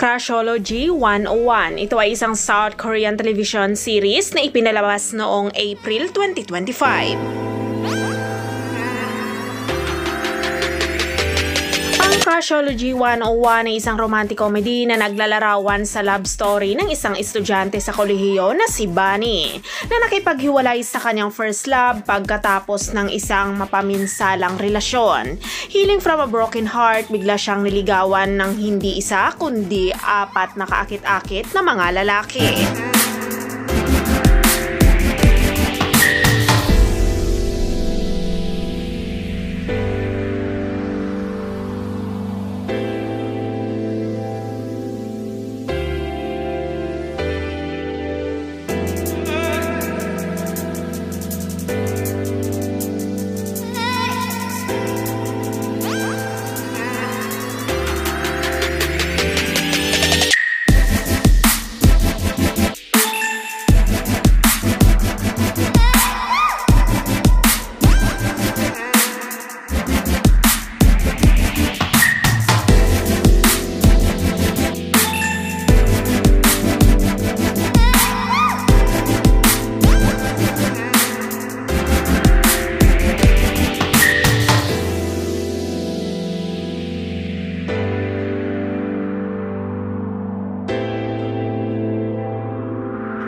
Crushology 101. Ito ay isang South Korean television series na ipinalabas noong April 2025. Ang Crushology 101 ay isang romantic comedy na naglalarawan sa love story ng isang estudyante sa kolehiyo na si Bunny na nakipaghiwalay sa kanyang first love pagkatapos ng isang mapaminsalang relasyon. Healing from a broken heart, bigla siyang niligawan ng hindi isa kundi 4 na kaakit-akit na mga lalaki.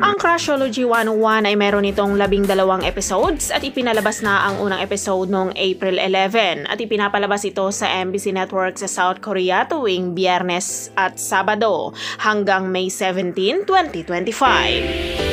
Ang Crushology 101 ay meron itong 12 episodes at ipinalabas na ang unang episode noong April 11 at ipinapalabas ito sa MBC Network sa South Korea tuwing Biyernes at Sabado hanggang May 17, 2025.